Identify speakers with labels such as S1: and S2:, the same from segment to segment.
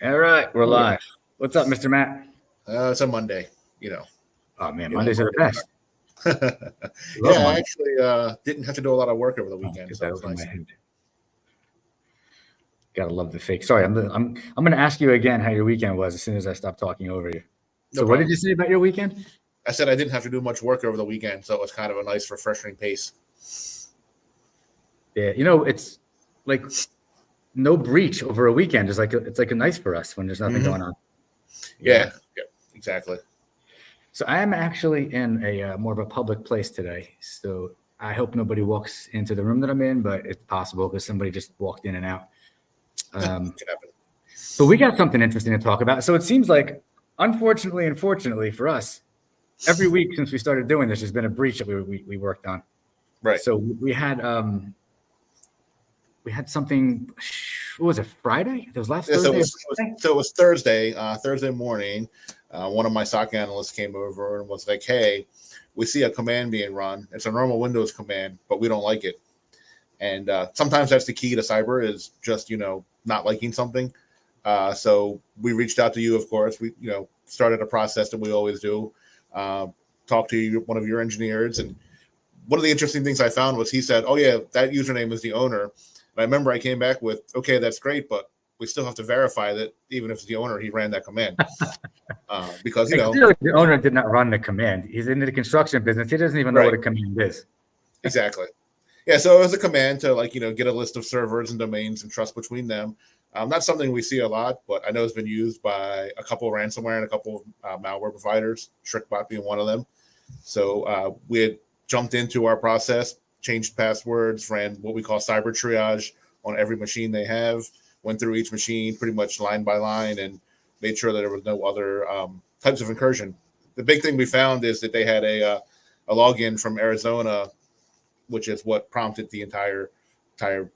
S1: All right, we're
S2: Okay.
S1: live. What's up, Mr. Matt?
S2: It's a Monday, you know.
S1: Oh man,
S2: You know,
S1: Mondays are the best.
S2: Monday.
S1: Love
S2: Yeah, I
S1: Monday.
S2: actually didn't have to do a lot of work over the
S1: Oh,
S2: weekend,
S1: get
S2: so
S1: that
S2: it was
S1: over my
S2: nice.
S1: head. Gotta love the fake. Sorry, I'm gonna ask you again how your weekend was as soon as I stop talking over you.
S2: No
S1: So, what did
S2: problem.
S1: you say about your weekend?
S2: I said I didn't have to do much work over the weekend, so it was kind of a nice, refreshing pace.
S1: Yeah, it's like no breach over a weekend. It's like a nice for us when there's nothing
S2: Hmm.
S1: going on. Yeah.
S2: Yeah, exactly.
S1: So I am actually in a more of a public place today. So I hope nobody walks into the room that I'm in, but it's possible because somebody just walked in and out.
S2: Could happen.
S1: But we got something interesting to talk about. So it seems like, unfortunately and fortunately for us, every week since we started doing this, there's been a breach that we worked on.
S2: Right.
S1: So we had something. What was it? Friday? It was last
S2: Yeah, so
S1: Thursday.
S2: it was, so it was Thursday. Thursday morning, one of my SOC analysts came over and was like, "Hey, we see a command being run. It's a normal Windows command, but we don't like it." And sometimes that's the key to cyber is just not liking something. So we reached out to you, of course. We started a process that we always do. Uh, Talk to you, one of your engineers, and one of the interesting things I found was he said, "Oh yeah, that username is the owner." And I remember I came back with, "Okay, that's great, but we still have to verify that even if it's the owner, he ran that command because
S1: And clearly, the owner did not run the command. He's into the construction business. He doesn't even know
S2: right,
S1: what a command is.
S2: exactly." Yeah, so it was a command to get a list of servers and domains and trust between them. Not something we see a lot, but I know it's been used by a couple of ransomware and a couple of malware providers, TrickBot being one of them. So we had jumped into our process, changed passwords, ran what we call cyber triage on every machine they have, went through each machine pretty much line by line and made sure that there was no other types of incursion. The big thing we found is that they had a login from Arizona, which is what prompted the entire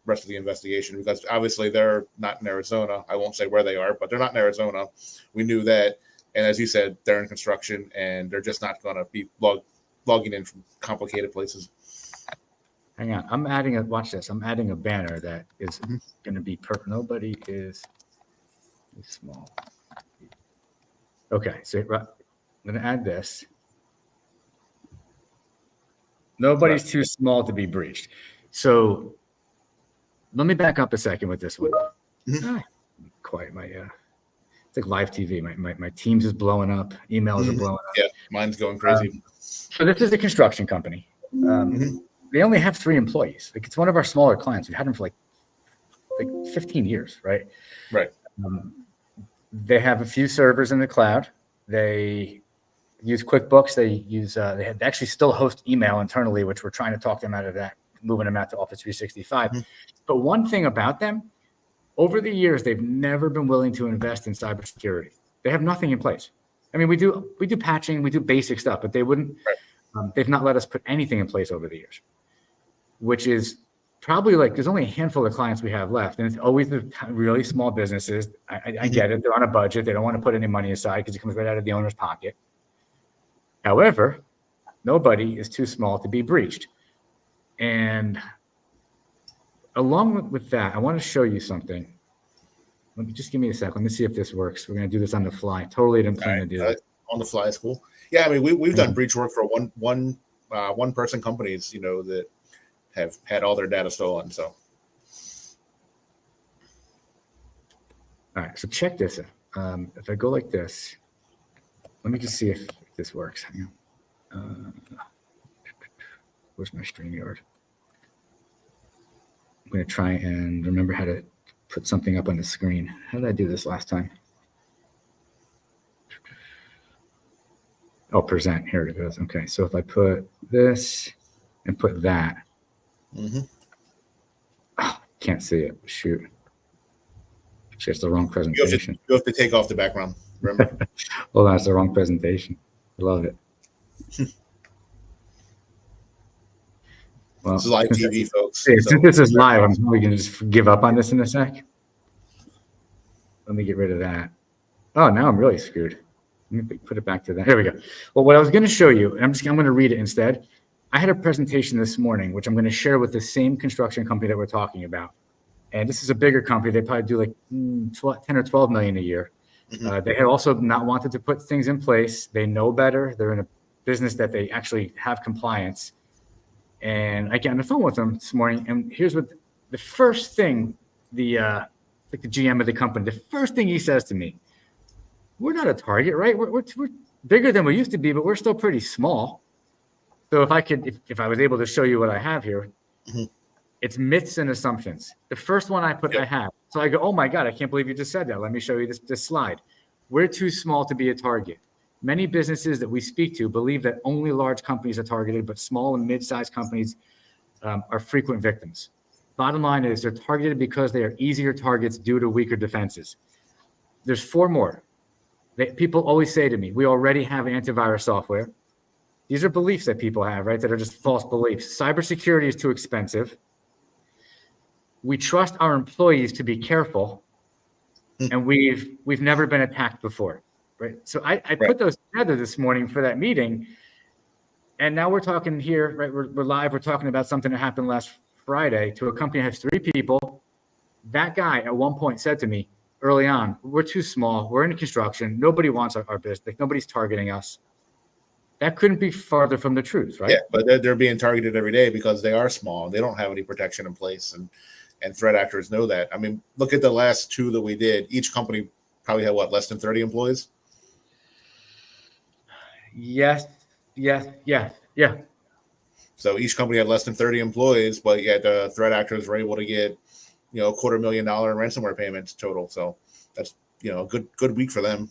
S2: rest of the investigation because obviously they're not in Arizona. I won't say where they are, but they're not in Arizona. We knew that. And as you said, they're in construction and they're just not going to be logging in from complicated places.
S1: Hang on. Watch this. I'm adding a banner that is going to be nobody is small. Okay. So I'm going to add this. Nobody's too small to be breached. So let me back up a second with this one. Quiet my it's like live TV. My Teams is blowing up. Emails are blowing up.
S2: Yeah, mine's going crazy.
S1: So this is a construction company. They only have 3 employees. Like it's one of our smaller clients. We've had them for like 15 years, right?
S2: Right.
S1: They have a few servers in the cloud. They use QuickBooks. They actually still host email internally, which we're trying to talk them out of that, moving them out to Office 365. But one thing about them, over the years, they've never been willing to invest in cybersecurity. They have nothing in place. I mean, we do patching, we do basic stuff, but they wouldn't.
S2: Right.
S1: They've not let us put anything in place over the years, which is probably there's only a handful of clients we have left, and it's always the really small businesses. I get it; they're on a budget; they don't want to put any money aside because it comes right out of the owner's pocket. However, nobody is too small to be breached, and along with that, I want to show you something. Let me just give me a sec. Let me see if this works. We're going to do this on the fly. Totally didn't plan to do that.
S2: On the fly is cool. Yeah, I mean we've done breach work for one person companies, that have had all their data stolen. So,
S1: all right. So check this out. If I go like this, let me just see if this works. Hang on. Where's my StreamYard? I'm going to try and remember how to put something up on the screen. How did I do this last time? Oh, present. Here it goes. Okay. So if I put this and put that, can't see it. Shoot. Actually, it's the wrong presentation.
S2: You have to take off the background. Remember?
S1: Hold on. It's the wrong presentation. I love it.
S2: Well, this is live TV, folks.
S1: Since this is live, I'm probably going to just give up on this in a sec. Let me get rid of that. Oh, now I'm really screwed. Let me put it back to that. Here we go. Well, what I was going to show you, and I'm going to read it instead. I had a presentation this morning, which I'm going to share with the same construction company that we're talking about. And this is a bigger company. They probably do like 10 or 12 million a year. They had also not wanted to put things in place. They know better. They're in a business that they actually have compliance. And I get on the phone with them this morning, and here's what the first thing the GM of the company, the first thing he says to me: "We're not a target, right? We're bigger than we used to be, but we're still pretty small." So if I was able to show you what I have here, it's myths and assumptions. The first one I put, I have. So I go, "Oh my God, I can't believe you just said that. Let me show you this slide. We're too small to be a target. Many businesses that we speak to believe that only large companies are targeted, but small and mid-sized companies are frequent victims. Bottom line is they're targeted because they are easier targets due to weaker defenses." There's 4 more. People always say to me, "We already have antivirus software." These are beliefs that people have, right? That are just false beliefs. "Cybersecurity is too expensive. We trust our employees to be careful, and we've never been attacked before." Right. So I put those together this morning for that meeting, and now we're talking here. Right, we're live. We're talking about something that happened last Friday to a company that has 3 people. That guy at one point said to me early on, "We're too small. We're in construction. Nobody wants our business. Nobody's targeting us." That couldn't be farther from the truth, right?
S2: Yeah, but they're being targeted every day because they are small. They don't have any protection in place, and threat actors know that. I mean, look at the last 2 that we did. Each company probably had less than 30 employees.
S1: Yes.
S2: So each company had less than 30 employees, but yet the threat actors were able to get, $250,000 in ransomware payments total. So that's, a good week for them.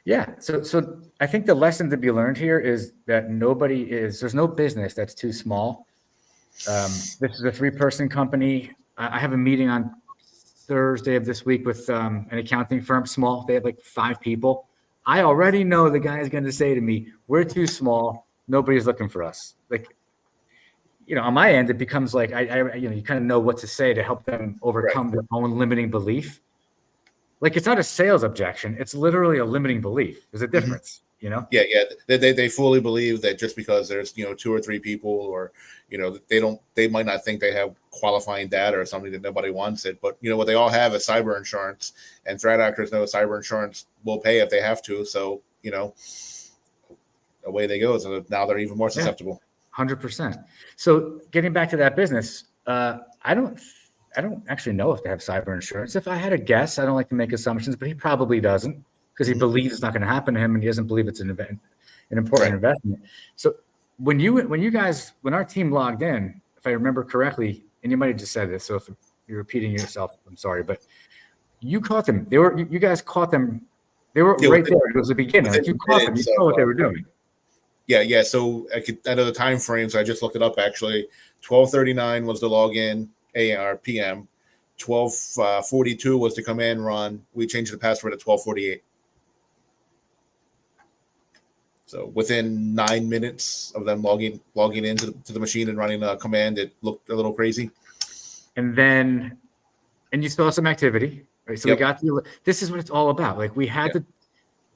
S1: Yeah. So I think the lesson to be learned here is that there's no business that's too small. This is a 3-person company. I have a meeting on Thursday of this week with an accounting firm, small. They have like 5 people. I already know the guy is going to say to me, "We're too small. Nobody's looking for us." Like, on my end, it becomes like, you kind of know what to say to help them overcome their own limiting belief. Like, it's not a sales objection. It's literally a limiting belief. There's a difference,
S2: Yeah. They fully believe that just because there's, 2 or 3 people, or, they might not think they have qualifying data or something that nobody wants it. But, what they all have is cyber insurance, and threat actors know cyber insurance will pay if they have to. So, away they go. So now they're even more susceptible.
S1: 100%. So getting back to that business, I don't actually know if they have cyber insurance. If I had a guess, I don't like to make assumptions, but he probably doesn't, because he believes it's not going to happen to him, and he doesn't believe it's an important investment. So when our team logged in, if I remember correctly, and you might have just said this, so if you're repeating yourself, I'm sorry, but you caught them. You guys caught them. They were right there. It was the beginning. Like, you caught them. You saw what they were doing.
S2: Yeah. So I know the time frame, so I just looked it up. Actually, 12:39 was the login or PM. 12:42 was the command run. We changed the password at 12:48. So within 9 minutes of them logging into the machine and running a command, it looked a little crazy.
S1: And you saw some activity, right? So we got this is what it's all about. Like, we had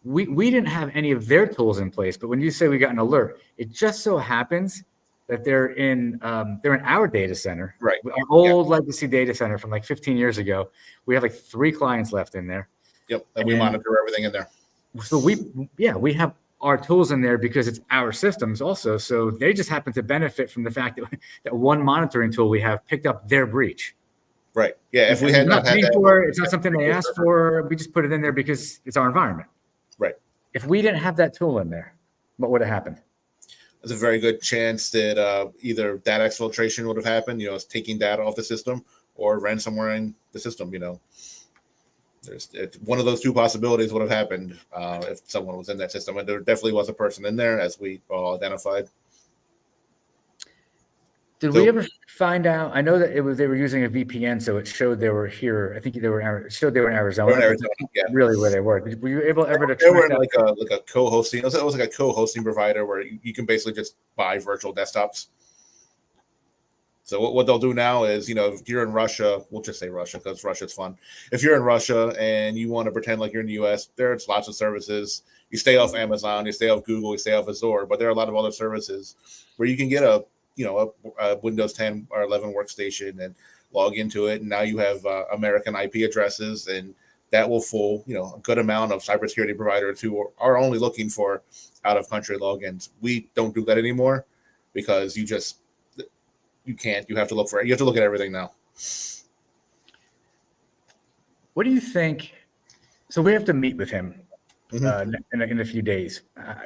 S1: we didn't have any of their tools in place, but when you say we got an alert, it just so happens that they're in our data center,
S2: right?
S1: Our old legacy data center from like 15 years ago. We have like 3 clients left in there.
S2: Yep, and we monitor everything in there.
S1: So we have our tools in there because it's our systems also. So they just happen to benefit from the fact that one monitoring tool we have picked up their breach.
S2: Right. Yeah. If we had not had that,
S1: it's not something they asked for. We just put it in there because it's our environment.
S2: Right.
S1: If we didn't have that tool in there, what would have happened?
S2: There's a very good chance that either data exfiltration would have happened, it's taking data off the system, or ransomware in the system. One of those 2 possibilities would have happened if someone was in that system, and there definitely was a person in there, as we all identified.
S1: Did we ever find out? I know that they were using a VPN, so it showed they were here. I think it showed they were in Arizona. Really, where they were. Were you able ever to?
S2: They were in like a co-hosting. It was like a co-hosting provider where you can basically just buy virtual desktops. So what they'll do now is, if you're in Russia, we'll just say Russia because Russia's fun. If you're in Russia and you want to pretend like you're in the U.S., there's lots of services. You stay off Amazon, you stay off Google, you stay off Azure, but there are a lot of other services where you can get a Windows 10 or 11 workstation and log into it, and now you have American IP addresses, and that will fool a good amount of cybersecurity providers who are only looking for out of country logins. We don't do that anymore because you can't. You have to look at everything now.
S1: What do you think? So we have to meet with him in a few days.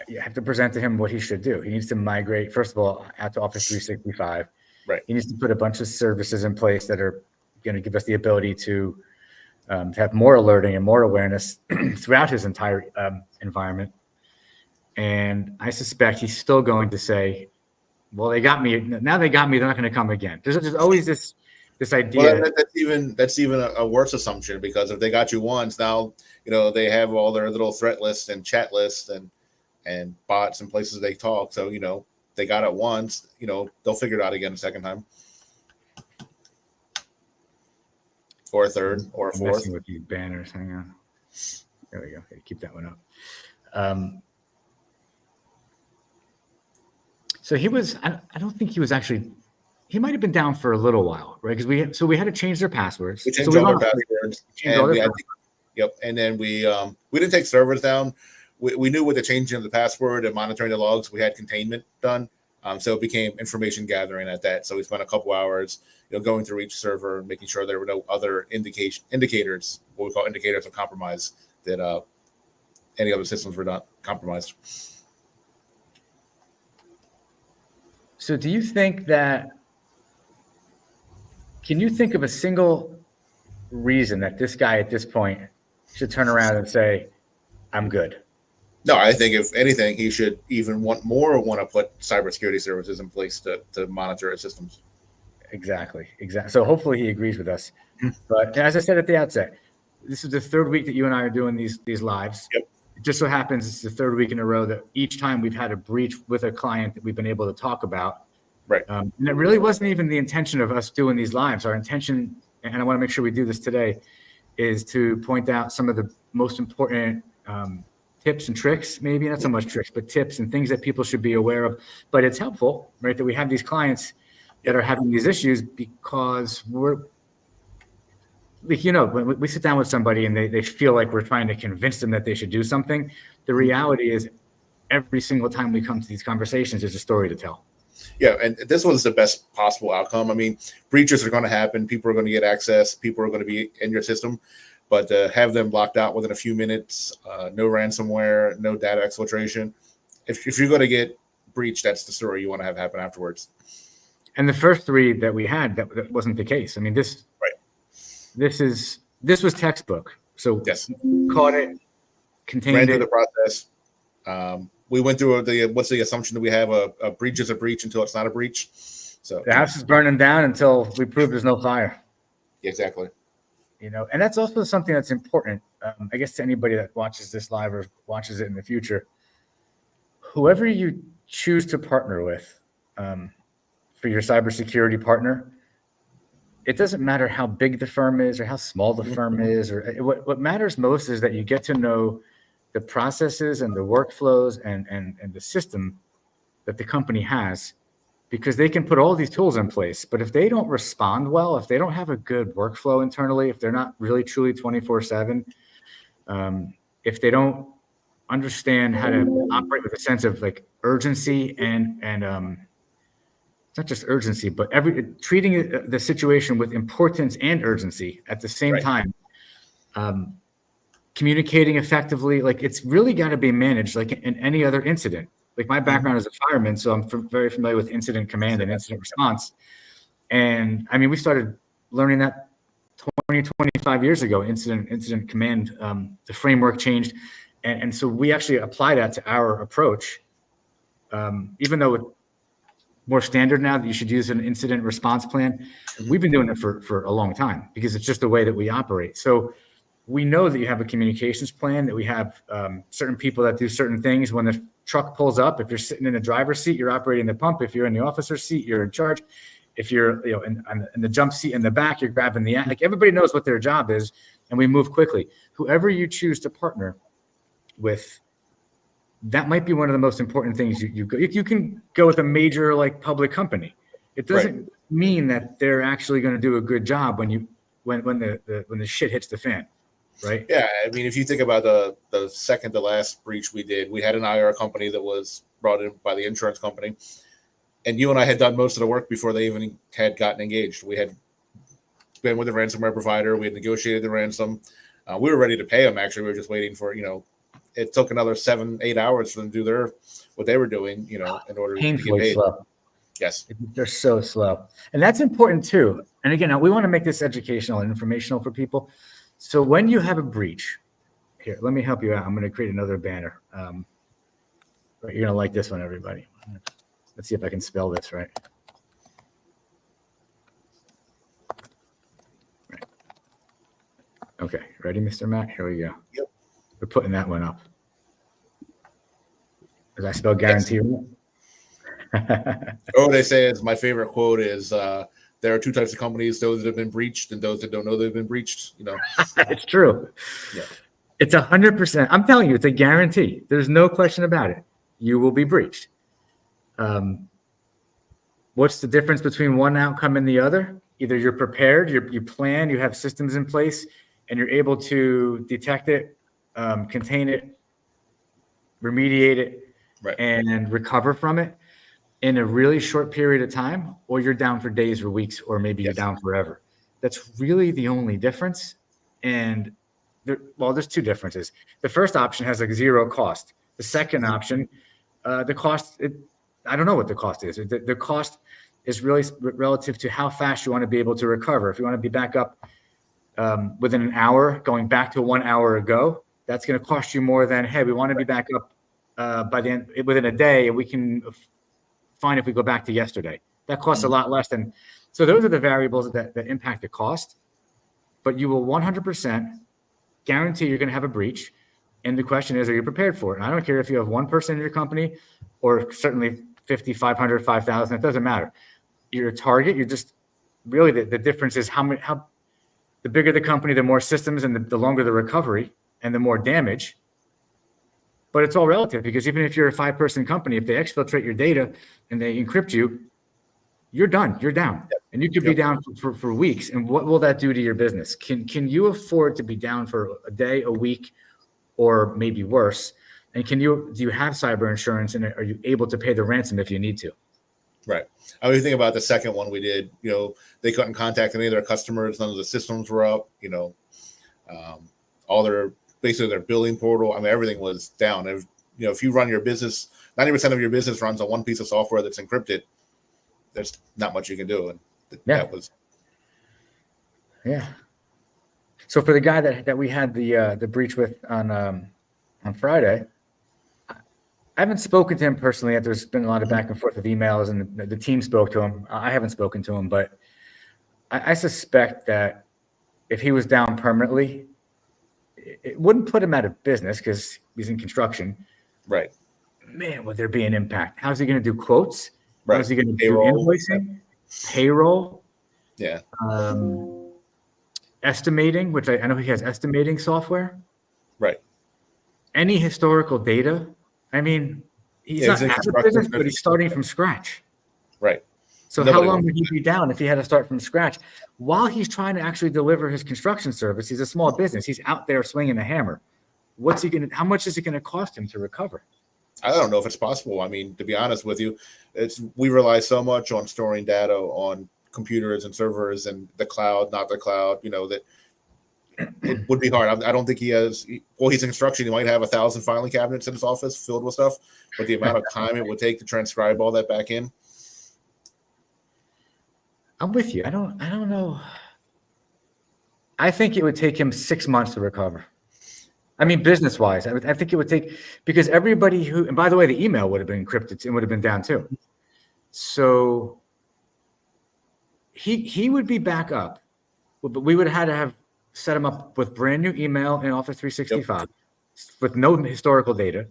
S1: You have to present to him what he should do. He needs to migrate, first of all, out to Office 365.
S2: Right.
S1: He needs to put a bunch of services in place that are going to give us the ability to have more alerting and more awareness throughout his entire environment. And I suspect he's still going to say, well, they got me. Now they got me. They're not going to come again. There's always this idea.
S2: Well, that's even a worse assumption, because if they got you once, now they have all their little threat lists and chat lists and bots and places they talk. So they got it once. They'll figure it out again a second time, or a third, or a fourth.
S1: Messing with these banners. Hang on. There we go. Okay, keep that one up. So he was. I don't think he was actually. He might have been down for a little while, right? Because we had to change their passwords.
S2: We changed all their passwords. Yep. And then we didn't take servers down. We knew with the changing of the password and monitoring the logs, we had containment done. So it became information gathering at that. So we spent a couple hours, going through each server, making sure there were no other indicators, what we call indicators of compromise, that any other systems were not compromised.
S1: So do you think that? Can you think of a single reason that this guy at this point should turn around and say, I'm good?
S2: No, I think if anything, he should even want to put cybersecurity services in place to monitor his systems. Exactly.
S1: So hopefully he agrees with us. But as I said at the outset, this is the third week that you and I are doing these lives.
S2: Yep.
S1: It just so happens it's the third week in a row that each time we've had a breach with a client that we've been able to talk about.
S2: Right.
S1: And it really wasn't even the intention of us doing these lives. Our intention, and I want to make sure we do this today, is to point out some of the most important tips and tricks, maybe not so much tricks, but tips and things that people should be aware of. But it's helpful, right, that we have these clients that are having these issues, because we're, like, when we sit down with somebody and they feel like we're trying to convince them that they should do something, the reality is every single time we come to these conversations, there's a story to tell.
S2: Yeah, and this was the best possible outcome. I mean, breaches are going to happen. People are going to get access. People are going to be in your system. But have them blocked out within a few minutes, no ransomware, no data exfiltration. If you're going to get breached, that's the story you want to have happen afterwards.
S1: And the first three that we had, that wasn't the case. I mean, this was textbook. So
S2: yes,
S1: caught it, contained
S2: ran
S1: it.
S2: through the process. We went through what's the assumption that we have a breach is a breach until it's not a breach. So
S1: the house is burning down until we prove there's no fire.
S2: Exactly.
S1: And that's also something that's important, I guess, to anybody that watches this live or watches it in the future. Whoever you choose to partner with for your cybersecurity partner, it doesn't matter how big the firm is or how small the firm is, or what matters most is that you get to know the processes and the workflows and the system that the company has, because they can put all these tools in place. But if they don't respond well, if they don't have a good workflow internally, if they're not really truly 24/7, if they don't understand how to operate with a sense of like urgency and it's not just urgency, but treating the situation with importance and urgency at the same time, communicating effectively, like it's really got to be managed like in any other incident. Like my background is a fireman, so I'm very familiar with incident command and incident response. And I mean, we started learning that 25 years ago, incident command, the framework changed. And so we actually apply that to our approach, even though it's more standard now that you should use an incident response plan. We've been doing it for a long time because it's just the way that we operate. So we know that you have a communications plan, that we have certain people that do certain things. When the truck pulls up, if you're sitting in the driver's seat, you're operating the pump. If you're in the officer's seat, you're in charge. If you're in the jump seat in the back, you're grabbing the, like everybody knows what their job is, and we move quickly. Whoever you choose to partner with, that might be one of the most important things. You can go with a major like public company, It doesn't mean that they're actually going to do a good job when the shit hits the fan, right?
S2: Yeah, I mean, if you think about the second to last breach we did, we had an IR company that was brought in by the insurance company, and you and I had done most of the work before they even had gotten engaged. We had been with the ransomware provider, we had negotiated the ransom, we were ready to pay them. Actually, we were just waiting for it took another 7-8 hours for them to do what they were doing, in order to get paid.
S1: Slow.
S2: Yes,
S1: they're so slow, and that's important too. And again, we want to make this educational and informational for people. So when you have a breach, here, let me help you out. I'm going to create another banner. You're going to like this one, everybody. Let's see if I can spell this right. Okay, ready, Mr. Matt? Here we go.
S2: Yep.
S1: We're putting that one up. Did I spell guarantee?
S2: Yes. Oh, they say is my favorite quote is there are two types of companies: those that have been breached and those that don't know they've been breached.
S1: It's true.
S2: Yeah.
S1: It's 100%. I'm telling you, it's a guarantee. There's no question about it. You will be breached. What's the difference between one outcome and the other? Either you're prepared, you plan, you have systems in place, and you're able to detect it, contain it, remediate it, and recover from it in a really short period of time, or you're down for days or weeks, or maybe you're down forever. That's really the only difference. And there's two differences. The first option has like zero cost. The second option, the cost, I don't know what the cost is. The cost is really relative to how fast you want to be able to recover. If you want to be back up within an hour, going back to 1 hour ago, that's going to cost you more than, hey, we want to be back up by the end within a day, and we can find if we go back to yesterday. That costs a lot less than. So those are the variables that impact the cost. But you will 100% guarantee you're going to have a breach. And the question is, are you prepared for it? And I don't care if you have one person in your company or certainly 50, 500, 5,000. It doesn't matter. You're a target. You're just really the difference is how the bigger the company, the more systems and the longer the recovery and the more damage. But it's all relative, because even if you're a 5-person company, if they exfiltrate your data and they encrypt you, you're done. You're down. And you could be down for weeks. And what will that do to your business? Can you afford to be down for a day, a week, or maybe worse? And do you have cyber insurance, and are you able to pay the ransom if you need to?
S2: Right. I mean, think about the second one we did. They couldn't contact any of their customers. None of the systems were up. All basically their billing portal. I mean, everything was down. If you run your business, 90% of your business runs on one piece of software that's encrypted. There's not much you can do, and that was.
S1: Yeah. So for the guy that we had the breach with on Friday, I haven't spoken to him personally yet. There's been a lot of back and forth of emails, and the team spoke to him. I haven't spoken to him, but I suspect that if he was down permanently, it wouldn't put him out of business because he's in construction.
S2: Right.
S1: Man, would there be an impact? How's he going to do quotes?
S2: Right.
S1: How's he going to do invoicing? Payroll?
S2: Yeah.
S1: Estimating, which I know he has estimating software.
S2: Right.
S1: Any historical data. I mean, he's not out of business, but he's starting from scratch.
S2: Right.
S1: So how long would he be down if he had to start from scratch? While he's trying to actually deliver his construction service, he's a small business. He's out there swinging a hammer. How much is it going to cost him to recover?
S2: I don't know if it's possible. I mean, to be honest with you, we rely so much on storing data on computers and servers and the cloud, not the cloud, that it would be hard. I don't think he has. Well, he's in construction. He might have 1,000 filing cabinets in his office filled with stuff, but the amount of time it would take to transcribe all that back in.
S1: I'm with you. I don't know. I think it would take him 6 months to recover. I mean, business-wise, I think it would take, because everybody and by the way, the email would have been encrypted and would have been down too. So he would be back up, but we would have had to have set him up with brand new email in Office 365 with no historical data.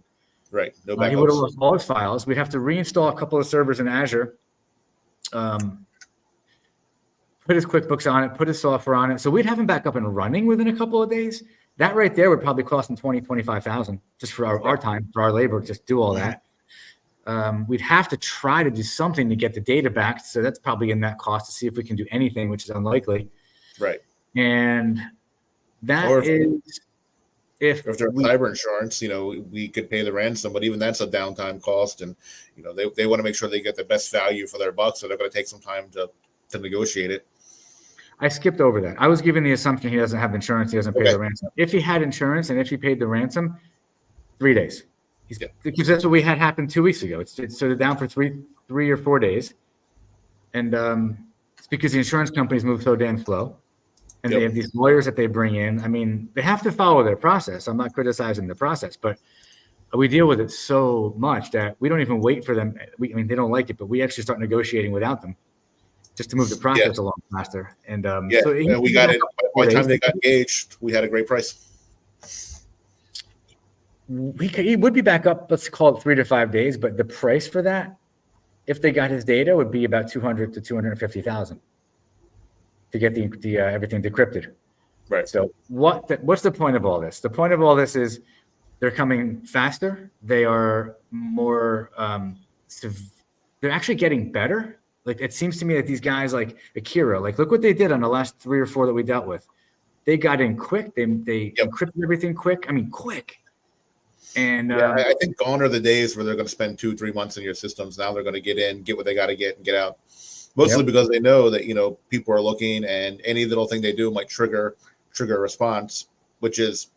S2: Right. No backups.
S1: He would have lost all his files. We'd have to reinstall a couple of servers in Azure. Put his QuickBooks on it, put his software on it. So we'd have him back up and running within a couple of days. That right there would probably cost him $20,000, $25,000 just for our time, for our labor, just do all that. We'd have to try to do something to get the data back. So that's probably in that cost to see if we can do anything, which is unlikely.
S2: Right.
S1: And that
S2: Or
S1: is
S2: if there's cyber insurance, we could pay the ransom, but even that's a downtime cost. And, they want to make sure they get the best value for their buck. So they're going to take some time to negotiate it.
S1: I skipped over that. I was given the assumption he doesn't have insurance. He doesn't pay the ransom. If he had insurance and if he paid the ransom, 3 days. Because that's what we had happen 2 weeks ago. It's sort of down for three or 4 days. And it's because the insurance companies move so damn slow. And they have these lawyers that they bring in. I mean, they have to follow their process. I'm not criticizing the process, but we deal with it so much that we don't even wait for them. I mean, they don't like it, but we actually start negotiating without them just to move the process along faster. And
S2: so we got it. By the time they got engaged, we had a great price.
S1: He would be back up, let's call it 3 to 5 days, but the price for that, if they got his data, would be about 200 to 250,000 to get the everything decrypted.
S2: Right.
S1: So what's the point of all this? The point of all this is they're coming faster. They are more, they're actually getting better. Like, it seems to me that these guys like Akira, like, look what they did on the last 3 or 4 that we dealt with. They got in quick. They encrypted everything quick. I mean, quick. And
S2: I think gone are the days where they're going to spend 2-3 months in your systems. Now they're going to get in, get what they got to get, and get out. Mostly because they know that people are looking, and any little thing they do might trigger a response, which is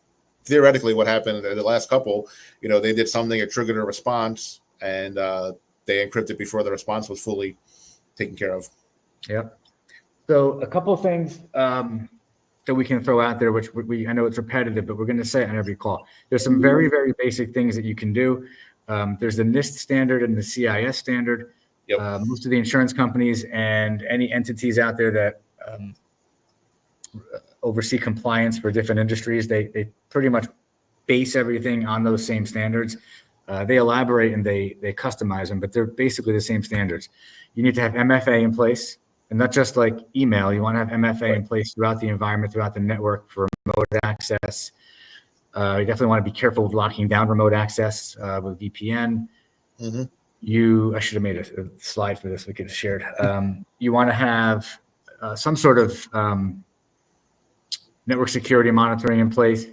S2: theoretically what happened in the last couple. They did something, it triggered a response, and they encrypted before the response was fully taken care of.
S1: Yep. So a couple of things that we can throw out there, which I know it's repetitive, but we're going to say it on every call. There's some very, very basic things that you can do. There's the NIST standard and the CIS standard. Most of the insurance companies and any entities out there that oversee compliance for different industries, they pretty much base everything on those same standards. They elaborate and they customize them, but they're basically the same standards. You need to have MFA in place, and not just like email. You want to have MFA in place throughout the environment, throughout the network for remote access. You definitely want to be careful with locking down remote access with VPN.
S2: Mm-hmm.
S1: I should have made a slide for this. We could have shared. You want to have some sort of network security monitoring in place.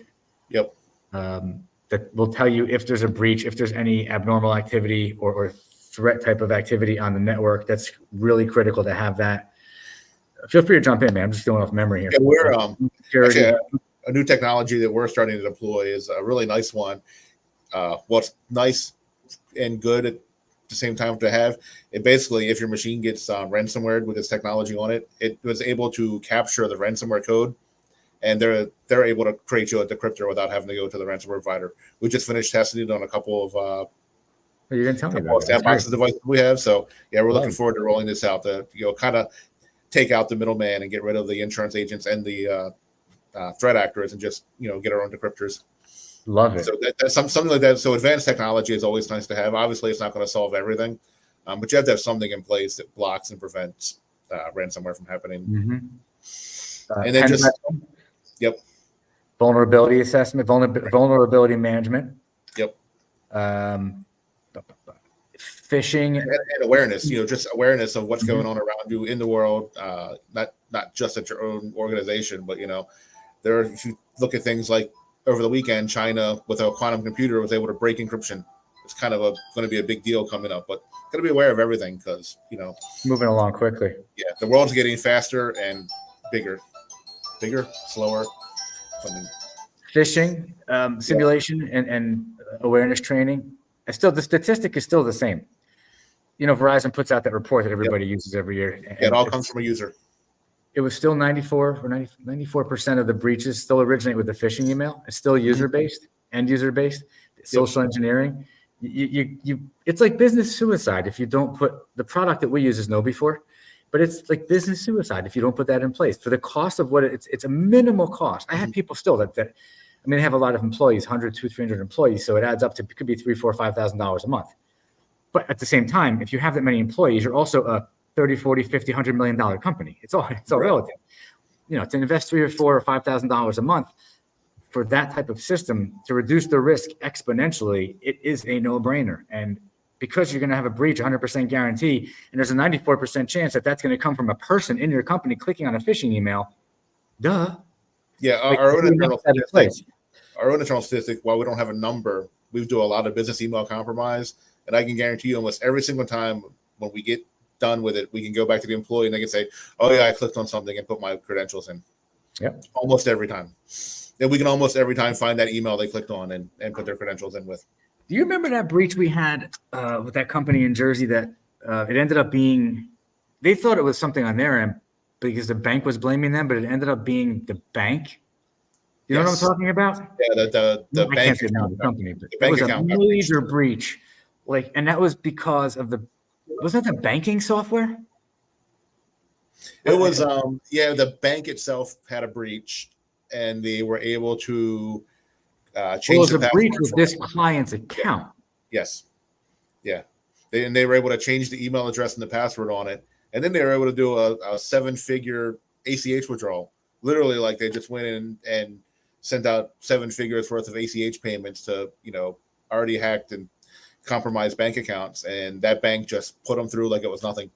S2: Yep.
S1: That will tell you if there's a breach, if there's any abnormal activity or threat type of activity on the network. That's really critical to have that. Feel free to jump in, man. I'm just going off memory here.
S2: Yeah, we're actually a new technology that we're starting to deploy is a really nice one. What's nice and good at the same time to have it, basically, if your machine gets ransomware with this technology on it, it was able to capture the ransomware code, and they're able to create you a decryptor without having to go to the ransomware provider. We just finished testing it on a couple of
S1: you didn't tell me about
S2: sandboxes devices we have. So we're looking forward to rolling this out to kind of take out the middleman and get rid of the insurance agents and the threat actors and just get our own decryptors.
S1: Love it.
S2: So that's something like that. So advanced technology is always nice to have. Obviously, it's not going to solve everything, but you have to have something in place that blocks and prevents ransomware from happening.
S1: Mm-hmm.
S2: And then
S1: vulnerability assessment, vulnerability management.
S2: Yep.
S1: Phishing
S2: and awareness. Just awareness of what's going on around you in the world, not just at your own organization, but if you look at things like over the weekend, China with a quantum computer was able to break encryption. It's kind of going to be a big deal coming up, but got to be aware of everything because
S1: moving along quickly.
S2: Yeah, the world's getting faster and bigger, slower. Something.
S1: Phishing, simulation, and awareness training. The statistic is still the same. Verizon puts out that report that everybody uses every year.
S2: Yeah, it all comes from a user.
S1: It was still 94% of the breaches still originate with the phishing email. It's still user-based, end user-based, social engineering. It's like business suicide if you don't put the product that we use is KnowBe4, but it's like business suicide if you don't put that in place. For the cost of what it's a minimal cost. I have people still that they have a lot of employees, 100, 200, 300 employees, so it adds up to it could be $3,000, $4,000, $5,000 a month. But at the same time, if you have that many employees, you're also a 30, 40, 50, $100 million company. It's all relative. To invest $3,000 or $4,000 or $5,000 a month for that type of system to reduce the risk exponentially, it is a no-brainer. And because you're going to have a breach 100% guarantee, and there's a 94% chance that that's going to come from a person in your company clicking on a phishing email. Duh.
S2: Yeah,
S1: Like,
S2: our own
S1: we
S2: internal
S1: have that in place.
S2: statistic, while we don't have a number, we do a lot of business email compromise, and I can guarantee you almost every single time when we get done with it, we can go back to the employee and they can say, "Oh yeah, I clicked on something and put my credentials in."
S1: Yep.
S2: Almost every time. And we can almost every time find that email they clicked on and put their credentials in with.
S1: Do you remember that breach we had with that company in Jersey that it ended up being, they thought it was something on their end because the bank was blaming them, but it ended up being the bank. You know what I'm talking about?
S2: Yeah, the
S1: I
S2: bank
S1: can't say now the company, but
S2: bank
S1: it was a
S2: account got
S1: major breach. Like, and that was because of wasn't that the banking software?
S2: It was the bank itself had a breach, and they were able to change
S1: Well, it was
S2: the
S1: a breach
S2: password
S1: with
S2: for
S1: this client's account.
S2: Yes. Yeah. They were able to change the email address and the password on it. And then they were able to do a 7-figure ACH withdrawal. Literally, like they just went in and sent out 7 figures worth of ACH payments to, already hacked and compromised bank accounts. And that bank just put them through like it was nothing.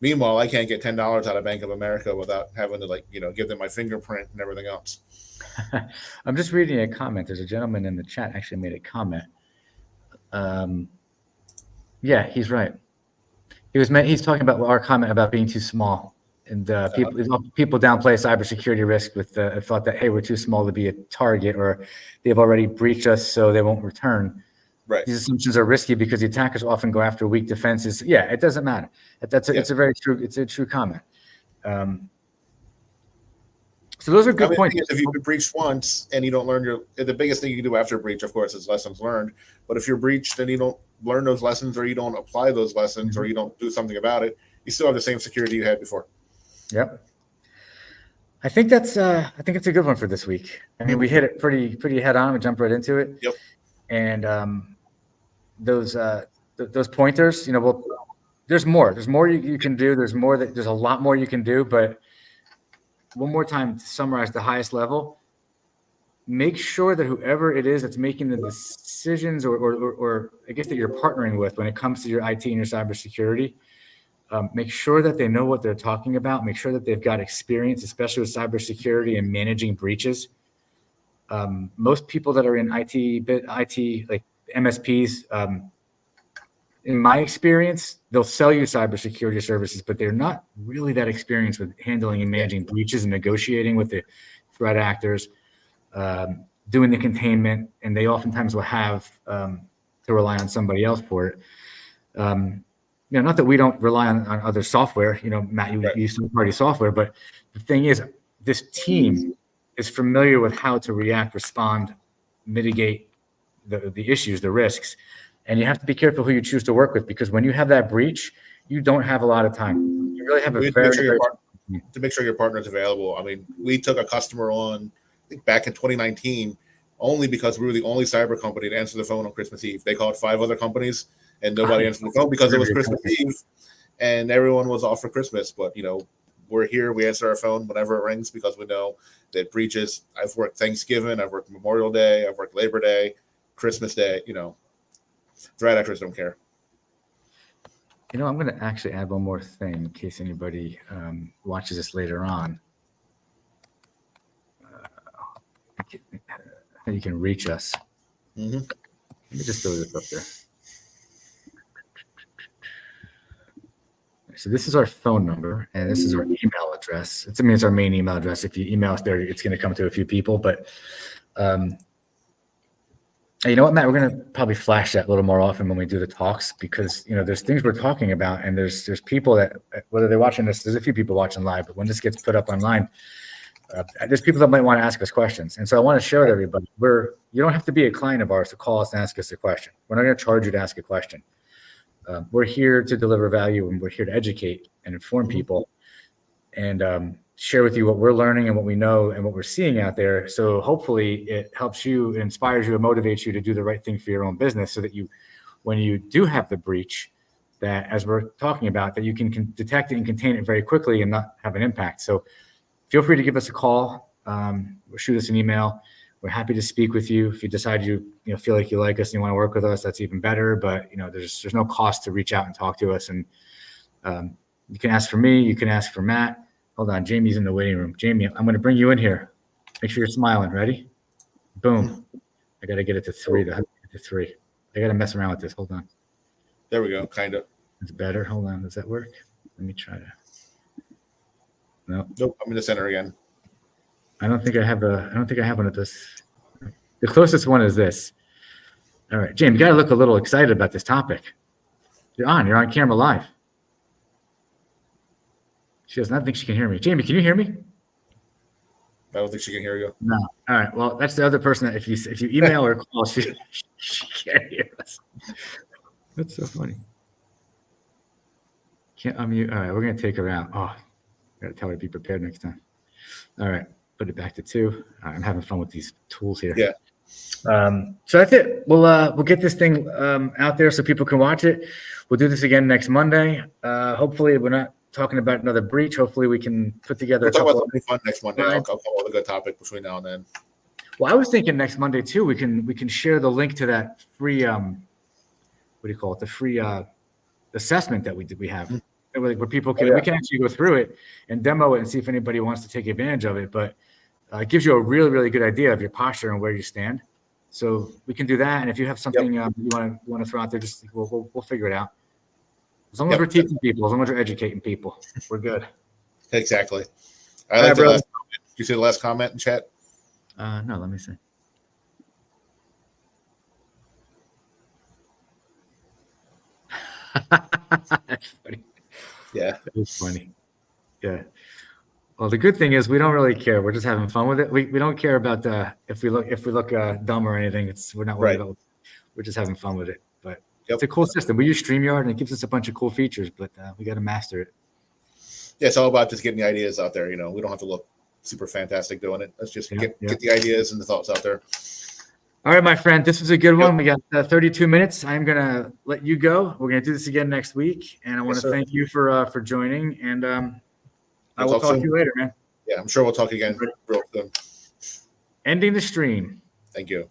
S2: Meanwhile, I can't get $10 out of Bank of America without having to give them my fingerprint and everything else.
S1: I'm just reading a comment. There's a gentleman in the chat actually made a comment. Yeah, he's right. He's talking about our comment about being too small, and people downplay cybersecurity risk with the thought that, hey, we're too small to be a target, or they've already breached us, so they won't return.
S2: Right.
S1: These assumptions are risky because the attackers often go after weak defenses. Yeah, it doesn't matter. It's a true comment. So those are good points.
S2: If you've been breached once and you don't learn the biggest thing you can do after a breach, of course, is lessons learned. But if you're breached and you don't learn those lessons, or you don't apply those lessons, or you don't do something about it, you still have the same security you had before.
S1: Yep. I think it's a good one for this week. I mean, we hit it pretty head on. We jumped right into it.
S2: Yep.
S1: And those pointers, there's more. There's more you can do. There's a lot more you can do. But one more time to summarize the highest level, make sure that whoever it is that's making the decisions or I guess that you're partnering with when it comes to your IT and your cybersecurity, make sure that they know what they're talking about. Make sure that they've got experience, especially with cybersecurity and managing breaches. Most people that are in IT like MSPs, in my experience, they'll sell you cybersecurity services, but they're not really that experienced with handling and managing breaches and negotiating with the threat actors, doing the containment, and they oftentimes will have to rely on somebody else for it. Not that we don't rely on other software. Matt, you use third-party software, but the thing is, this team is familiar with how to react, respond, mitigate the issues, the risks. And you have to be careful who you choose to work with, because when you have that breach, you don't have a lot of time. You really have
S2: to make sure your partner is available. I mean, we took a customer on, I think back in 2019, only because we were the only cyber company to answer the phone on Christmas Eve. They called 5 other companies and nobody answered the phone because it was Christmas Eve and everyone was off for Christmas. But, we're here. We answer our phone whenever it rings because we know that breaches. I've worked Thanksgiving. I've worked Memorial Day. I've worked Labor Day, Christmas Day, threat actors don't care.
S1: I'm going to actually add one more thing in case anybody watches this later on. You can reach us.
S2: Mm-hmm.
S1: Let me just throw this up there. So this is our phone number, and this is our email address. It's our main email address. If you email us there, it's going to come to a few people. But you know what, Matt? We're going to probably flash that a little more often when we do the talks, because there's things we're talking about, and there's people that, whether they're watching this, there's a few people watching live, but when this gets put up online, there's people that might want to ask us questions. And so I want to share with everybody, you don't have to be a client of ours to call us and ask us a question. We're not going to charge you to ask a question. We're here to deliver value, and we're here to educate and inform people and share with you what we're learning and what we know and what we're seeing out there. So hopefully it helps you, inspires you, and motivates you to do the right thing for your own business, so that when you do have the breach, that, as we're talking about, that you can detect it and contain it very quickly and not have an impact. So feel free to give us a call, or shoot us an email. We're happy to speak with you. If you decide you feel like you like us and you want to work with us, that's even better. But there's no cost to reach out and talk to us. And you can ask for me. You can ask for Matt. Hold on, Jamie's in the waiting room. Jamie, I'm going to bring you in here. Make sure you're smiling. Ready? Boom. I got to get it to 3. To 3. I got to mess around with this. Hold on.
S2: There we go. Kind of.
S1: It's better. Hold on. Does that work? Let me try to. No.
S2: Nope. I'm in the center again.
S1: I don't think I have one of this. The closest one is this. All right, James, you got to look a little excited about this topic. You're on camera live. She does not think she can hear me. Jamie, can you hear me?
S2: I don't think she can hear you.
S1: No. All right. Well, that's the other person that if you email or call, she can't hear us. That's so funny. Can't unmute. All right, we're gonna take her out. Oh, gotta tell her to be prepared next time. All right, put it back to 2. All right, I'm having fun with these tools here.
S2: Yeah.
S1: So that's it. We'll get this thing out there so people can watch it. We'll do this again next Monday. Hopefully, we're not talking about another breach. Hopefully, we can put together.
S2: We'll talk about something fun next Monday. I'll come up with a good topic between now and then.
S1: Well, I was thinking next Monday too. We can share the link to that free what do you call it? The free assessment that we have. Where people can we can actually go through it and demo it and see if anybody wants to take advantage of it. But it gives you a really, really good idea of your posture and where you stand. So we can do that. And if you have something you want to throw out there, just we'll figure it out. As long as we're teaching people, as long as we're educating people, we're good.
S2: Exactly. I like the last comment. Did you see the last comment in chat?
S1: No, let me see. That's funny.
S2: Yeah,
S1: it was funny. Yeah. Well, the good thing is we don't really care. We're just having fun with it. We don't care about if we look dumb or anything. We're not worried about. We're just having fun with it. But it's a cool system. We use StreamYard and it gives us a bunch of cool features. But we got to master it.
S2: Yeah, it's all about just getting the ideas out there. We don't have to look super fantastic doing it. Let's just get the ideas and the thoughts out there.
S1: All right, my friend, this was a good one. We got 32 minutes. I'm going to let you go. We're going to do this again next week. And I want to thank you for joining. And I will talk to you later, man.
S2: Yeah, I'm sure we'll talk again real soon.
S1: Ending the stream.
S2: Thank you.